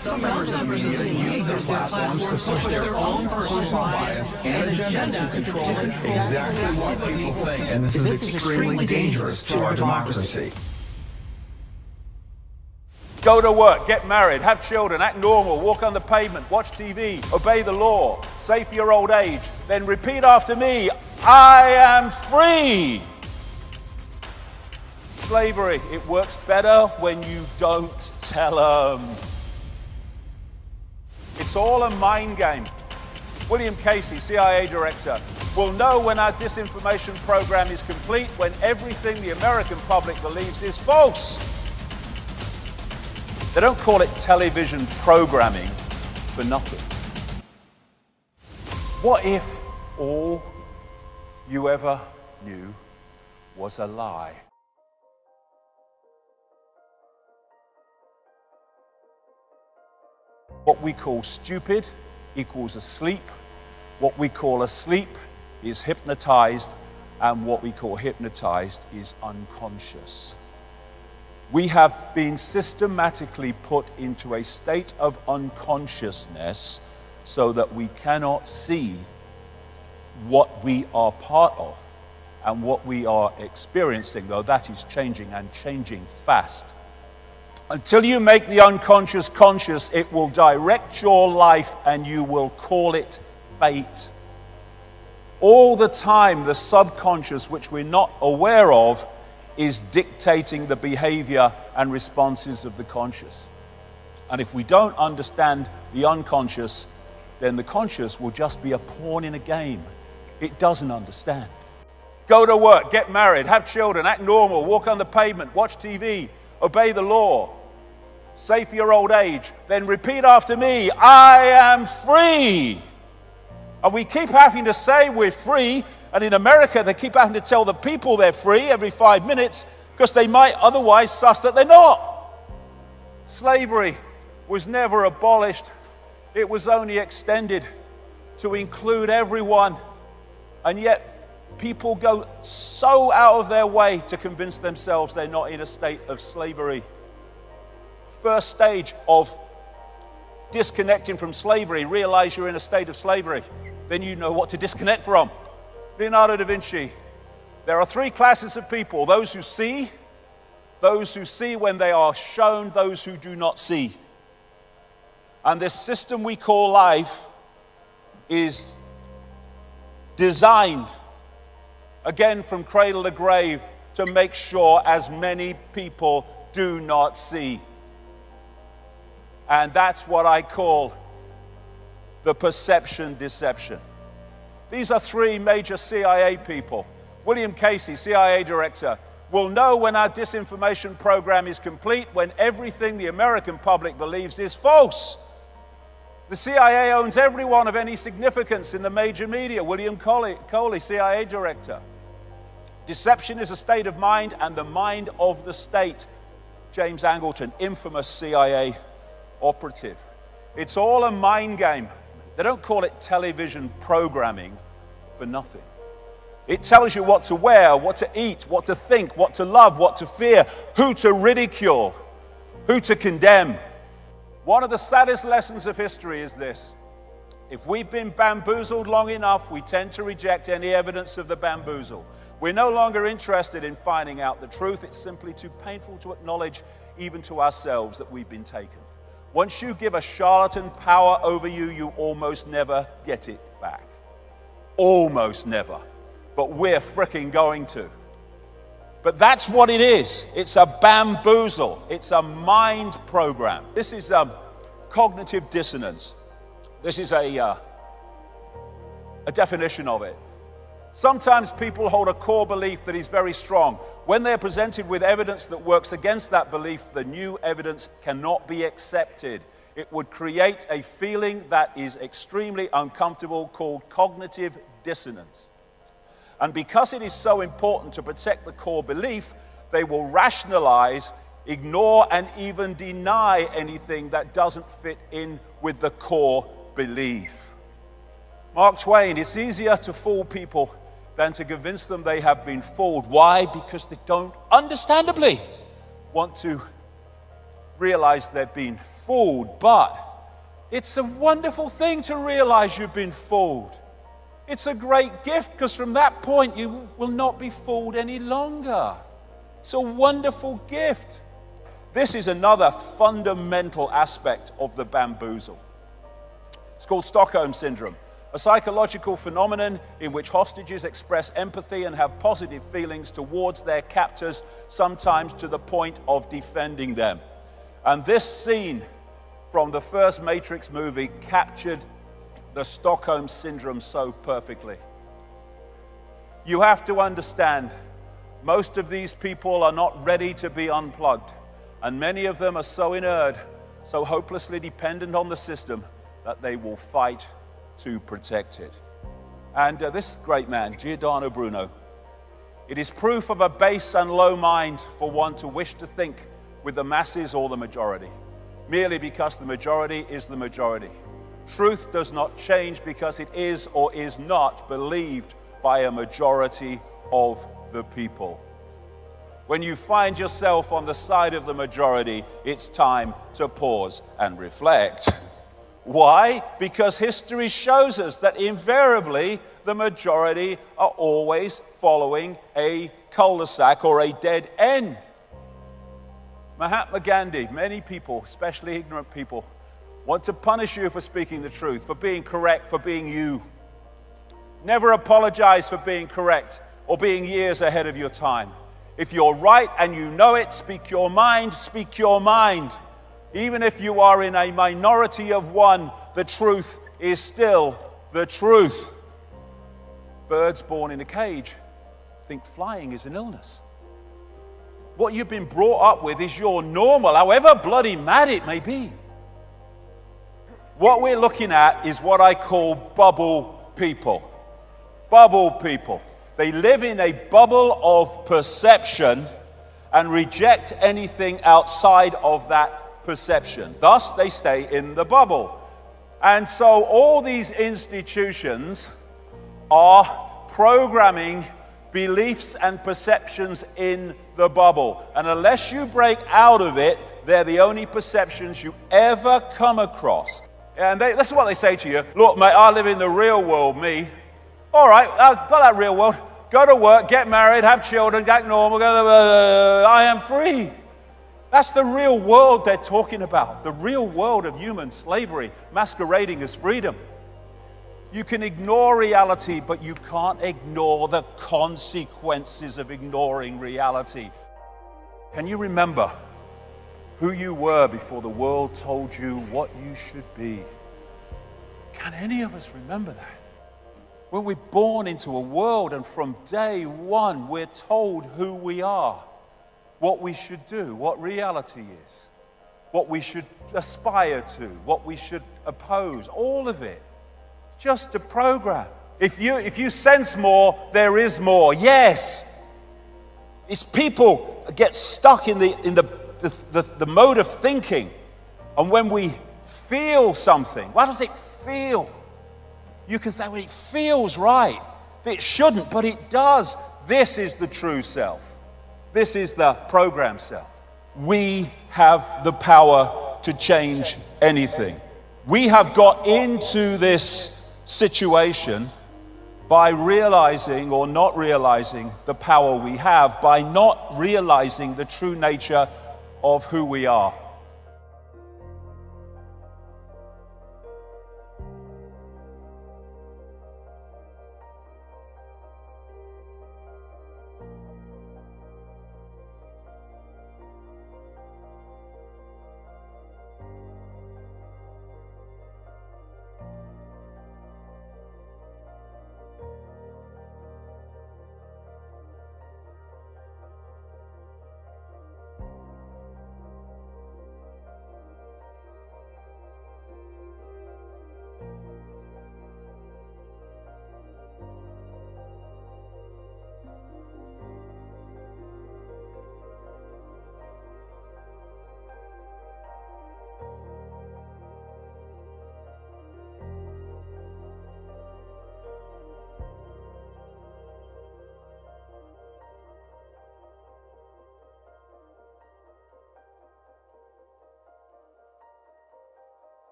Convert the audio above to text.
Some members of the media use their platforms to push their own personal bias and agenda to control exactly what people think. And this is extremely dangerous to our democracy. Go to work, get married, have children, act normal, walk on the pavement, watch TV, obey the law, save for your old age, then repeat after me, I am free. Slavery, it works better when you don't tell them. It's all a mind game. William Casey, CIA director, will know when our disinformation program is complete when everything the American public believes is false. They don't call it television programming for nothing. What if all you ever knew was a lie? What we call stupid equals asleep. What we call asleep is hypnotized, and what we call hypnotized is unconscious. We have been systematically put into a state of unconsciousness so that we cannot see what we are part of and what we are experiencing, though that is changing and changing fast. Until you make the unconscious conscious, it will direct your life and you will call it fate. All the time, the subconscious, which we're not aware of, is dictating the behavior and responses of the conscious. And if we don't understand the unconscious, then the conscious will just be a pawn in a game. It doesn't understand. Go to work, get married, have children, act normal, walk on the pavement, watch TV, obey the law, save for your old age, then repeat after me, I am free. And we keep having to say we're free. And in America, they keep having to tell the people they're free every 5 minutes because they might otherwise suss that they're not. Slavery was never abolished. It was only extended to include everyone. And yet, people go so out of their way to convince themselves they're not in a state of slavery. First stage of disconnecting from slavery, realize you're in a state of slavery. Then you know what to disconnect from. Leonardo da Vinci. There are three classes of people: those who see when they are shown, those who do not see. And this system we call life is designed, again from cradle to grave, to make sure as many people do not see. And that's what I call the perception deception. These are three major CIA people. William Casey, CIA director, will know when our disinformation program is complete when everything the American public believes is false. The CIA owns everyone of any significance in the major media. William Coley, CIA director. Deception is a state of mind and the mind of the state. James Angleton, infamous CIA operative. It's all a mind game. They don't call it television programming for nothing. It tells you what to wear, what to eat, what to think, what to love, what to fear, who to ridicule, who to condemn. One of the saddest lessons of history is this: if we've been bamboozled long enough, we tend to reject any evidence of the bamboozle. We're no longer interested in finding out the truth. It's simply too painful to acknowledge, even to ourselves, that we've been taken. Once you give a charlatan power over you, you almost never get it back. Almost never. But we're fricking going to. But that's what it is. It's a bamboozle. It's a mind program. This is cognitive dissonance. This is a definition of it. Sometimes people hold a core belief that is very strong. When they're presented with evidence that works against that belief, the new evidence cannot be accepted. It would create a feeling that is extremely uncomfortable called cognitive dissonance. And because it is so important to protect the core belief, they will rationalize, ignore, and even deny anything that doesn't fit in with the core belief. Mark Twain, it's easier to fool people than to convince them they have been fooled. Why? Because they don't, understandably, want to realize they've been fooled, but it's a wonderful thing to realize you've been fooled. It's a great gift because from that point you will not be fooled any longer. It's a wonderful gift. This is another fundamental aspect of the bamboozle. It's called Stockholm Syndrome, a psychological phenomenon in which hostages express empathy and have positive feelings towards their captors, sometimes to the point of defending them. And this scene from the first Matrix movie captured the Stockholm Syndrome so perfectly. You have to understand, most of these people are not ready to be unplugged, and many of them are so inert, so hopelessly dependent on the system, that they will fight to protect it. And this great man, Giordano Bruno, it is proof of a base and low mind for one to wish to think with the masses or the majority, merely because the majority is the majority. Truth does not change because it is or is not believed by a majority of the people. When you find yourself on the side of the majority, it's time to pause and reflect. Why? Because history shows us that invariably the majority are always following a cul-de-sac or a dead end. Mahatma Gandhi, many people, especially ignorant people, want to punish you for speaking the truth, for being correct, for being you. Never apologize for being correct or being years ahead of your time. If you're right and you know it, speak your mind, speak your mind. Even if you are in a minority of one, the truth is still the truth. Birds born in a cage think flying is an illness. What you've been brought up with is your normal, however bloody mad it may be. What we're looking at is what I call bubble people. Bubble people. They live in a bubble of perception and reject anything outside of that perception. Thus, they stay in the bubble. And so all these institutions are programming beliefs and perceptions in the bubble. And unless you break out of it, they're the only perceptions you ever come across. And this is what they say to you. Look, mate, I live in the real world, me. All right, I've got that real world. Go to work, get married, have children, get normal. I am free. That's the real world they're talking about. The real world of human slavery masquerading as freedom. You can ignore reality, but you can't ignore the consequences of ignoring reality. Can you remember who you were before the world told you what you should be? Can any of us remember that? When we're born into a world and from day one we're told who we are, what we should do, what reality is, what we should aspire to, what we should oppose, all of it. Just a program. If you sense more, there is more. Yes. It's people get stuck in the mode of thinking. And when we feel something, what does it feel? You can say, well, it feels right. It shouldn't, but it does. This is the true self. This is the program self. We have the power to change anything. We have got into this situation by realizing or not realizing the power we have, by not realizing the true nature of who we are.